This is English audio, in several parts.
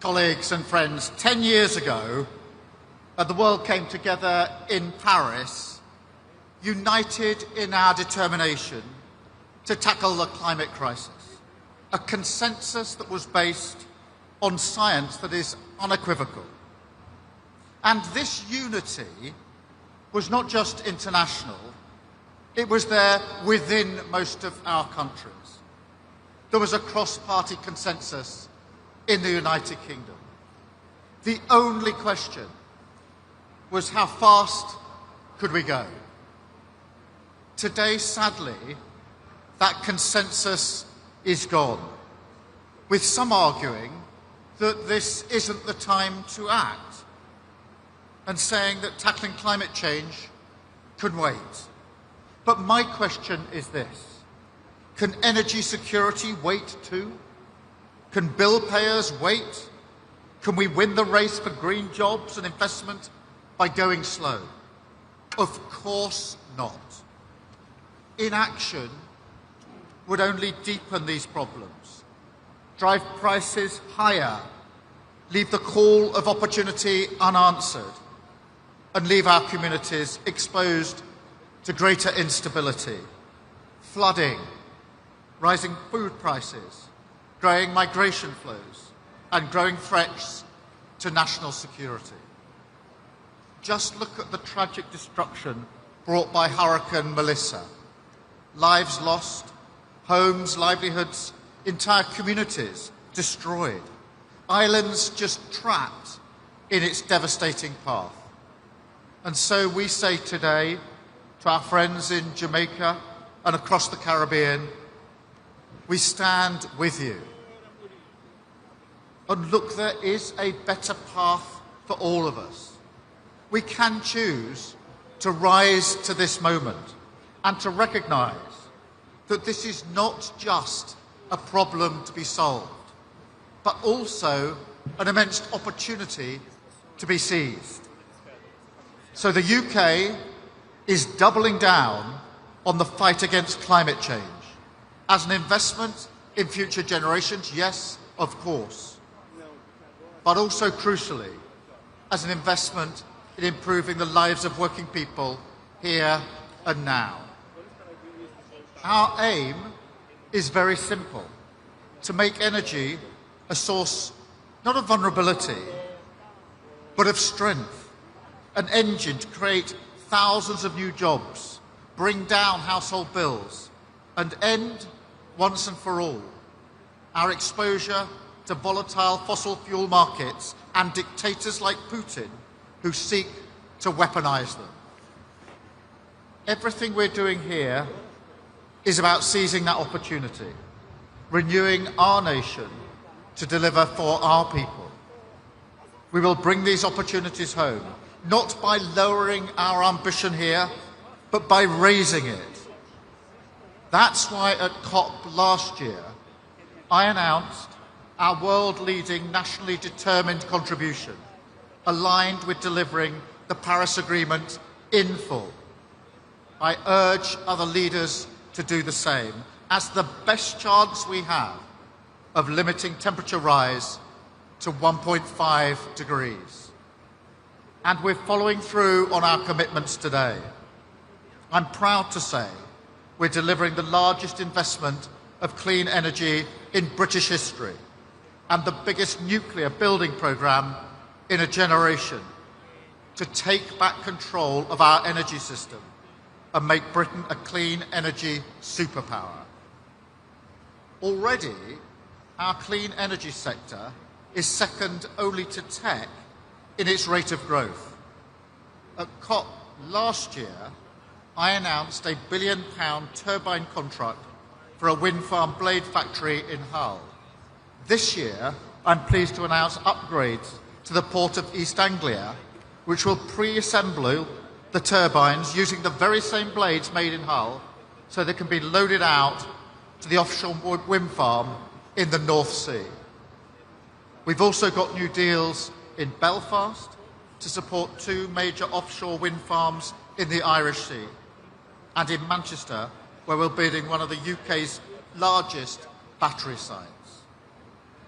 Colleagues and friends, 10 years ago, the world came together in Paris, united in our determination to tackle the climate crisis, a consensus that was based on science that is unequivocal. And this unity was not just international, it was there within most of our countries. There was a cross-party consensus in the United Kingdom. The only question was how fast could we go? Today, sadly, that consensus is gone, with some arguing that this isn't the time to act and saying that tackling climate change could wait. But my question is this: can energy security wait too? Can bill payers wait? Can we win the race for green jobs and investment by going slow? Of course not. Inaction would only deepen these problems, drive prices higher, leave the call of opportunity unanswered, and leave our communities exposed to greater instability, flooding, rising food prices, growing migration flows, and growing threats to national security. Just look at the tragic destruction brought by Hurricane Melissa. Lives lost, homes, livelihoods, entire communities destroyed, islands just trapped in its devastating path. And so we say today to our friends in Jamaica and across the Caribbean, we stand with you. And look, there is a better path for all of us. We can choose to rise to this moment and to recognise that this is not just a problem to be solved, but also an immense opportunity to be seized. So the UK is doubling down on the fight against climate change as an investment in future generations, yes, of course, but also crucially as an investment in improving the lives of working people here and now. Our aim is very simple: to make energy a source not of vulnerability, but of strength, an engine to create thousands of new jobs, bring down household bills, and end, once and for all, our exposure to volatile fossil fuel markets and dictators like Putin who seek to weaponize them. Everything we're doing here is about seizing that opportunity, renewing our nation to deliver for our people. We will bring these opportunities home, not by lowering our ambition here, but by raising it. That's why at COP last year, I announced our world-leading, nationally determined contribution, aligned with delivering the Paris Agreement in full. I urge other leaders to do the same, as the best chance we have of limiting temperature rise to 1.5 degrees. And we're following through on our commitments today. I'm proud to say we're delivering the largest investment of clean energy in British history and the biggest nuclear building programme in a generation to take back control of our energy system and make Britain a clean energy superpower. Already, our clean energy sector is second only to tech in its rate of growth. At COP last year, I announced a £1 billion turbine contract for a wind farm blade factory in Hull. This year, I'm pleased to announce upgrades to the port of East Anglia, which will pre-assemble the turbines using the very same blades made in Hull, so they can be loaded out to the offshore wind farm in the North Sea. We've also got new deals in Belfast to support 2 major offshore wind farms in the Irish Sea, and in Manchester, where we're building one of the UK's largest battery sites.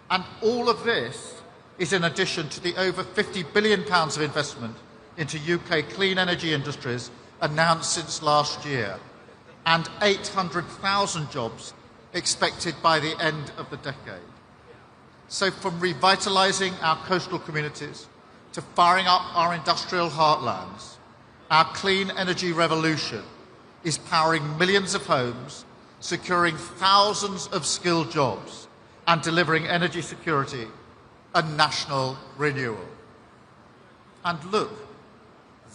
And all of this is in addition to the over £50 billion of investment into UK clean energy industries announced since last year, and 800,000 jobs expected by the end of the decade. So from revitalising our coastal communities to firing up our industrial heartlands, our clean energy revolution is powering millions of homes, securing thousands of skilled jobs, and delivering energy security and national renewal. And look,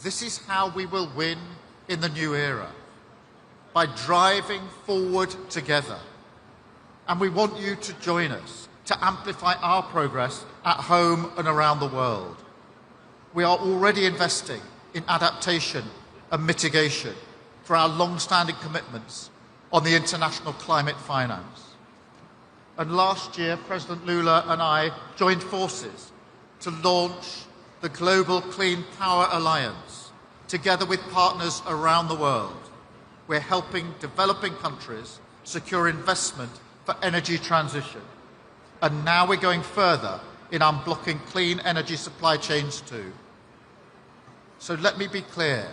this is how we will win in the new era, by driving forward together. And we want you to join us to amplify our progress at home and around the world. We are already investing in adaptation and mitigation for our long-standing commitments on the international climate finance. And last year, President Lula and I joined forces to launch the Global Clean Power Alliance, together with partners around the world. We're helping developing countries secure investment for energy transition. And now we're going further in unblocking clean energy supply chains too. So let me be clear.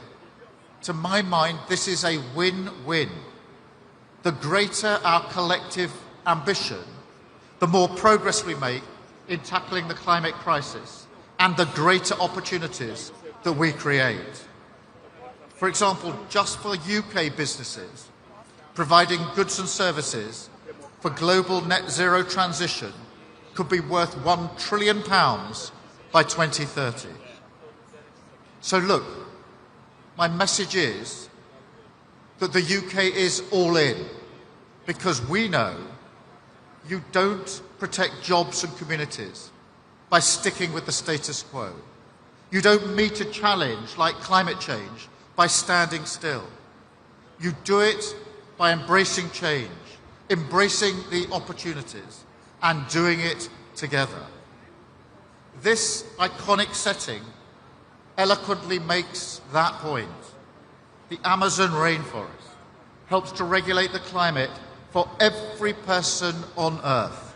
To my mind, this is a win-win. The greater our collective ambition, the more progress we make in tackling the climate crisis and the greater opportunities that we create. For example, just for UK businesses, providing goods and services for global net zero transition could be worth £1 trillion by 2030. So look, my message is that the UK is all in, because we know you don't protect jobs and communities by sticking with the status quo. You don't meet a challenge like climate change by standing still. You do it by embracing change, embracing the opportunities, and doing it together. This iconic setting eloquently makes that point. The Amazon rainforest helps to regulate the climate for every person on Earth,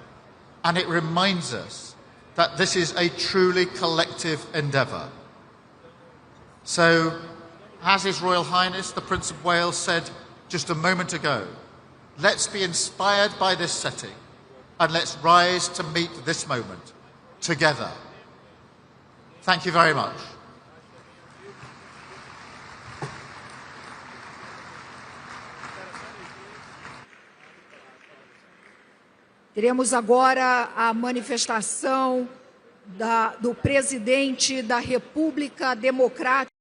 and it reminds us that this is a truly collective endeavour. So, as His Royal Highness the Prince of Wales said just a moment ago, let's be inspired by this setting and let's rise to meet this moment together. Thank you very much. Teremos agora a manifestação do presidente da República Democrática